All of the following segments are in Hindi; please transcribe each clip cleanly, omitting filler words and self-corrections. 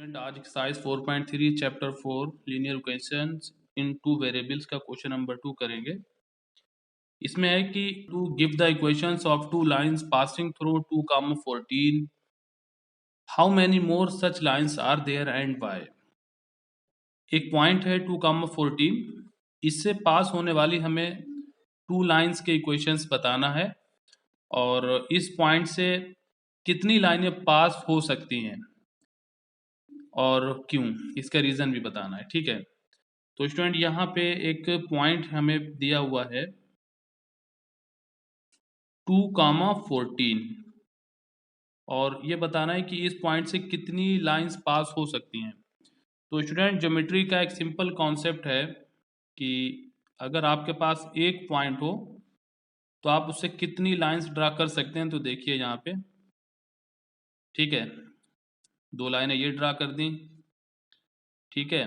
स्टूडेंट आज exercise 4.3 chapter 4 linear equations in two variables का क्वेश्चन नंबर 2 करेंगे। इसमें है कि to give the equations of two lines passing through 2, 14 how many more such lines are there and why. एक पॉइंट है 2, 14, इससे पास होने वाली हमें टू लाइंस के इक्वेशंस बताना है और इस पॉइंट से कितनी लाइनें पास हो सकती हैं और क्यों, इसका रीज़न भी बताना है। ठीक है, तो स्टूडेंट यहाँ पे एक पॉइंट हमें दिया हुआ है 2, 14 और ये बताना है कि इस पॉइंट से कितनी लाइंस पास हो सकती हैं। तो स्टूडेंट ज्योमेट्री का एक सिंपल कॉन्सेप्ट है कि अगर आपके पास एक पॉइंट हो तो आप उससे कितनी लाइंस ड्रा कर सकते हैं। तो देखिए यहाँ पे, ठीक है, दो लाइनें ये ड्रा कर दी, ठीक है,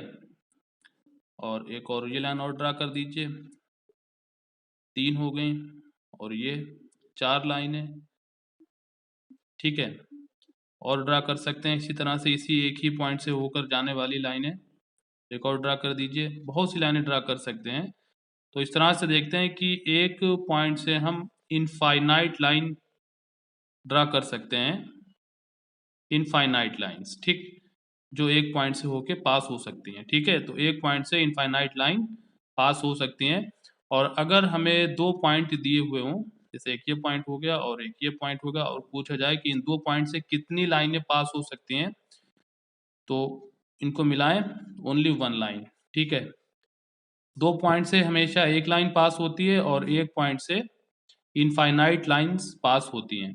और एक और ये लाइन और ड्रा कर दीजिए, 3 हो गई, और ये 4 लाइनें, ठीक है, और ड्रा कर सकते हैं इसी तरह से, इसी एक ही पॉइंट से होकर जाने वाली लाइनें एक और ड्रा कर दीजिए, बहुत सी लाइनें ड्रा कर सकते हैं। तो इस तरह से देखते हैं कि एक पॉइंट से हम इनफाइनाइट लाइन ड्रा कर सकते हैं, इनफाइनाइट लाइंस, ठीक, जो एक पॉइंट से होके पास हो सकती हैं। ठीक है, तो एक पॉइंट से इनफाइनाइट लाइन पास हो सकती हैं। और अगर हमें दो पॉइंट दिए हुए हों, जैसे एक ये पॉइंट हो गया और एक ये पॉइंट होगा, और पूछा जाए कि इन दो पॉइंट से कितनी लाइनें पास हो सकती हैं, तो इनको मिलाएं, ओनली वन लाइन। ठीक है, दो पॉइंट से हमेशा एक लाइन पास होती है और एक पॉइंट से इनफाइनाइट लाइंस पास होती हैं।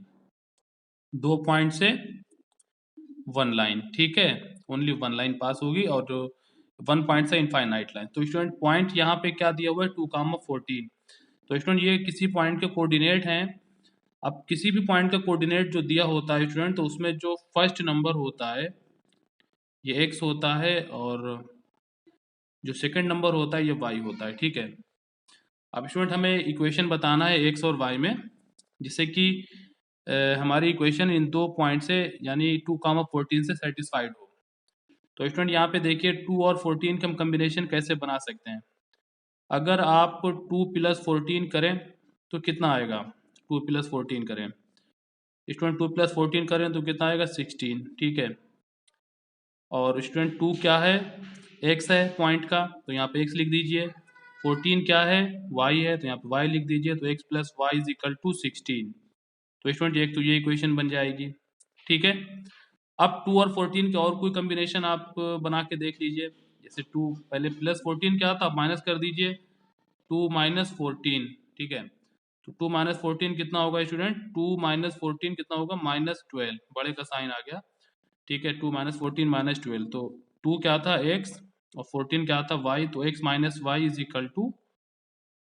दो पॉइंट से वन लाइन, ठीक है, ओनली वन लाइन पास होगी, और जो वन पॉइंट से इनफाइनाइट लाइन। तो स्टूडेंट पॉइंट यहाँ पे क्या दिया हुआ है 2, 14। तो स्टूडेंट ये किसी पॉइंट के कोऑर्डिनेट हैं। अब किसी भी पॉइंट का कोऑर्डिनेट जो दिया होता है स्टूडेंट, तो उसमें जो फर्स्ट नंबर होता है ये एक्स होता है, और जो सेकंड नंबर होता है ये वाई होता है। ठीक है, अब स्टूडेंट हमें इक्वेशन बताना है एक्स और वाई में, जिससे कि हमारी इक्वेशन इन दो पॉइंट से यानी 2, 14 से सेटिस्फाइड हो। तो स्टूडेंट यहाँ पे देखिए 2 और 14 के हम कम्बिनेशन कैसे बना सकते हैं। अगर आप 2 + 14 करें तो कितना आएगा, 2 + 14 करें स्टूडेंट, 2 + 14 करें तो कितना आएगा 16। ठीक है, और स्टूडेंट 2 क्या है, एक्स है पॉइंट का, तो यहाँ पे एक्स लिख दीजिए। 14 क्या है, वाई है, तो यहाँ पे वाई लिख दीजिए। तो x plus y is equal to 16। तो स्टूडेंट एक तो ये इक्वेशन बन जाएगी। ठीक है, अब 2 और 14 के और कोई कम्बिनेशन आप बना के देख लीजिए। जैसे 2 पहले +14 क्या था, आप माइनस कर दीजिए, 2 - 14। ठीक है, तो 2 - 14 कितना होगा स्टूडेंट, 2 - 14 कितना होगा, -12, बड़े का साइन आ गया। ठीक है, 2 - 14 -12, तो 2 क्या था एक्स और 14 क्या था वाई, तो x minus y is equal to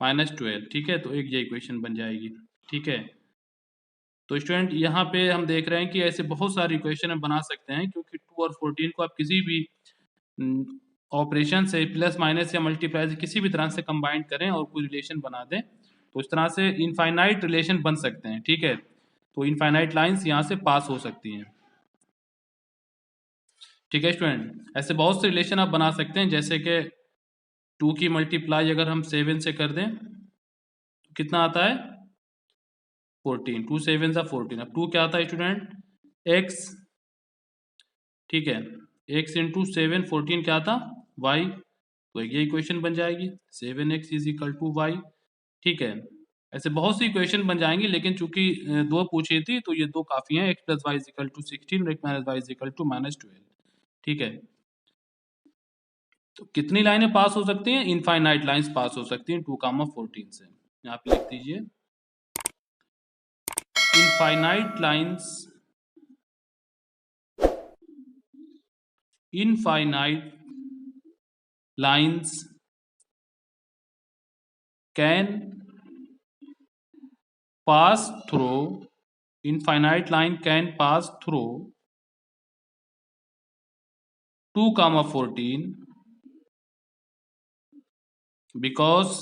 -12। ठीक है, तो एक ये इक्वेशन बन जाएगी। ठीक है, तो स्टूडेंट यहाँ पे हम देख रहे हैं कि ऐसे बहुत सारी इक्वेशन हम बना सकते हैं, क्योंकि 2 और 14 को आप किसी भी ऑपरेशन से प्लस माइनस या मल्टीप्लाई से किसी भी तरह से कंबाइन करें और कोई रिलेशन बना दें, तो इस तरह से इनफाइनाइट रिलेशन बन सकते हैं। ठीक है, तो इनफाइनाइट लाइंस यहाँ से पास हो सकती हैं। ठीक है स्टूडेंट, ऐसे बहुत से रिलेशन आप बना सकते हैं, जैसे कि 2 की मल्टीप्लाई अगर हम 7 से कर दें तो कितना आता है 14, 2 7 सा 14। अब 2 क्या आता है स्टूडेंट, एक्स, ठीक है, एक्स इंटू 7, 14 क्या था वाई, तो ये इक्वेशन बन जाएगी 7x is equal to Y. ठीक है, ऐसे बहुत सी इक्वेशन बन जाएंगी, लेकिन चूंकि दो पूछी थी तो ये दो काफी हैं, x plus y is equal to 16 और x minus y is equal to -12। ठीक है, तो कितनी लाइनें पास हो सकती हैं, इनफाइनाइट लाइंस पास हो सकती हैं 2, 14 से। यहाँ पे लिख दीजिए, infinite lines, infinite lines can pass through, infinite line can pass through 2, 14 because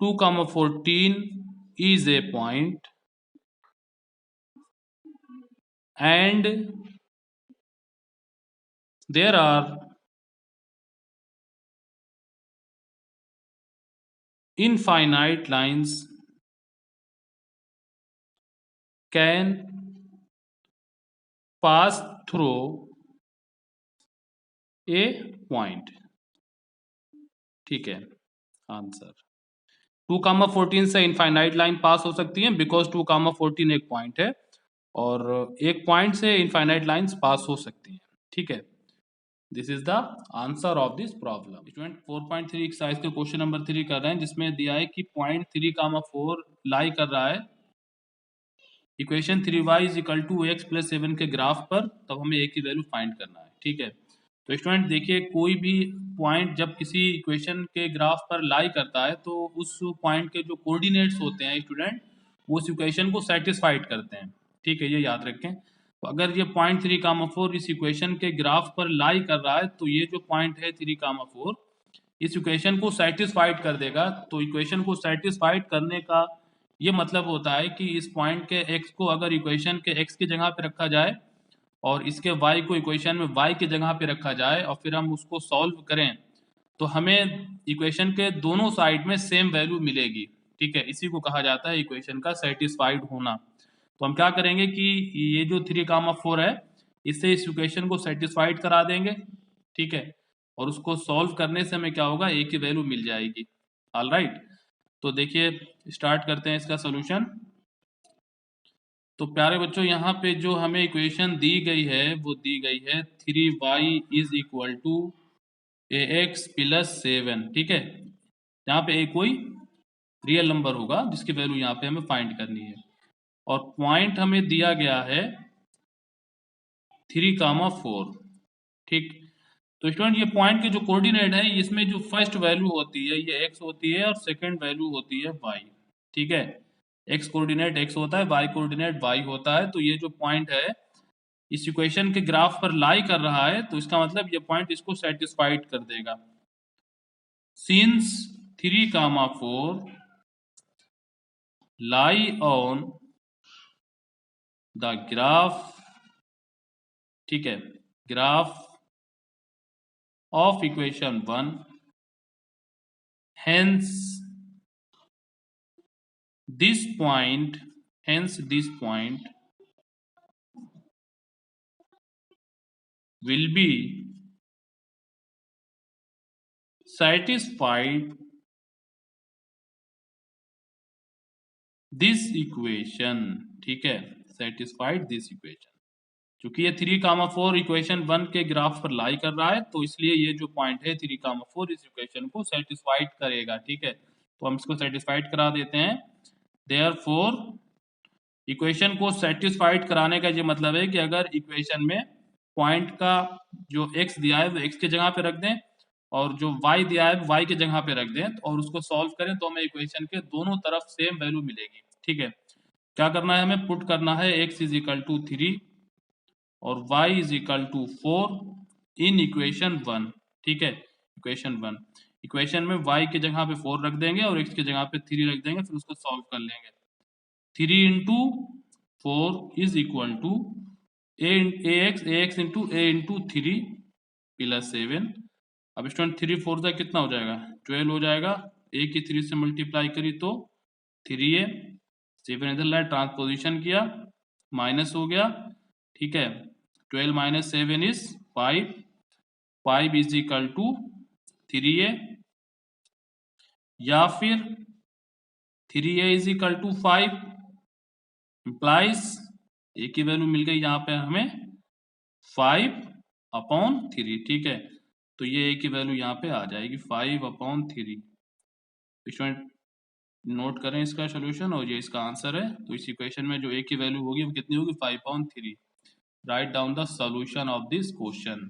2, 14 is a point and there are infinite lines can pass through a point। ठीक है, आंसर 2,14 से इनफाइनाइट लाइन पास हो सकती है बिकॉज 2,14 एक पॉइंट है और एक पॉइंट से इनफाइनाइट लाइंस पास हो सकती हैं। ठीक है, this is the answer of this problem. Student 4.3 exercise के क्वेश्चन नंबर 3 कर रहे हैं जिसमें दिया है कि पॉइंट 3,4 लाई कर रहा है equation 3y is equal to x plus 7 के ग्राफ पर, तब हमें a की वैल्यू फाइंड करना है। ठीक है, तो स्टूडेंट देखिए कोई भी पॉइंट जब किसी इक्वेशन के ग्राफ पर लाई करता है तो उस पॉइंट के जो कोऑर्डिनेट्स होते हैं स्टूडेंट वो उस इक्वेशन को सेटिस्फाइड करते हैं। ठीक है, ये याद रखें। तो अगर ये पॉइंट 3,4 इस इक्वेशन के ग्राफ पर लाई कर रहा है तो ये जो पॉइंट है 3,4 इस इक्वेशन को सेटिस्फाइड कर देगा। तो इक्वेशन को सेटिस्फाइड करने का ये मतलब होता है कि इस पॉइंट के x को अगर इक्वेशन के x की जगह पे रखा जाए और इसके y को इक्वेशन में y की जगह पे रखा जाए और फिर हम उसको सॉल्व करें तो हमें इक्वेशन के दोनों साइड में सेम वैल्यू मिलेगी। ठीक है, इसी को कहा जाता है इक्वेशन का सेटिस्फाइड होना। तो हम क्या करेंगे कि ये जो 3,4 है इससे इस इक्वेशन को सेटिस्फाइड करा देंगे। ठीक है, और उसको सॉल्व करने से हमें क्या होगा, a की वैल्यू मिल जाएगी। ऑलराइट, तो देखिए स्टार्ट करते हैं इसका सोल्यूशन। तो प्यारे बच्चों यहाँ पे जो हमें इक्वेशन दी गई है वो दी गई है 3y is equal to ax plus 7। ठीक है, यहाँ पे a कोई रियल नंबर होगा जिसकी वैल्यू यहाँ पे हमें फाइंड करनी है और पॉइंट हमें दिया गया है 3,4। ठीक, तो स्टूडेंट ये पॉइंट के जो कोऑर्डिनेट है इसमें जो फर्स्ट वैल्यू होती है ये x होती है और सेकंड वैल्यू होती है y। ठीक है, x कोऑर्डिनेट x होता है, y कोऑर्डिनेट y होता है। तो ये जो पॉइंट है इस इक्वेशन के ग्राफ पर लाई कर रहा है तो इसका मतलब ये पॉइंट इसको सेटिस्फाइड कर देगा। Since 3,4 lie on the graph, ठीक है, graph of equation 1, hence this point will be satisfied this equation। ठीक है, satisfied this equation। क्योंकि ये 3,4 इक्वेशन 1 के ग्राफ पर लाई कर रहा है तो इसलिए ये जो पॉइंट है 3,4 इस इक्वेशन को सेटिस्फाइड करेगा। ठीक है, तो हम इसको सेटिस्फाइड करा देते हैं। देयरफॉर इक्वेशन को सेटिस्फाइड कराने का ये मतलब है कि अगर इक्वेशन में पॉइंट का जो x दिया है वो x की जगह पे रख दें और जो y दिया है y की जगह पे रख दें और उसको सॉल्व करें तो हमें इक्वेशन के दोनों तरफ सेम वैल्यू मिलेगी। ठीक है, क्या करना है, हमें पुट करना है x इज इक्वल टू 3 और y is equal to 4 in equation 1। ठीक है, इक्वेशन 1, इक्वेशन में y की जगह पे 4 रख देंगे और x की जगह पे 3 रख देंगे, फिर उसको सॉल्व कर लेंगे। 3 into 4 is equal to ax into a into 3 plus 7। अब स्टूडेंट 3 4 का कितना हो जाएगा, 12 हो जाएगा। a की 3 से मल्टीप्लाई करी तो 3a, 7 इधर लाए ट्रांसपोजिशन किया माइनस हो गया। ठीक है, 12 minus 7 is 5, 5 is equal to 3a या फिर 3a is equal to 5 implies A की वैल्यू मिल गई यहाँ पे हमें 5/3। ठीक है, तो ये ए की वैल्यू यहाँ पे आ जाएगी 5/3। स्टूडेंट नोट करें इसका सोल्यूशन और ये इसका आंसर है। तो इस इक्वेशन में जो ए की वैल्यू होगी वो कितनी होगी, 5/3। Write down the solution of this question.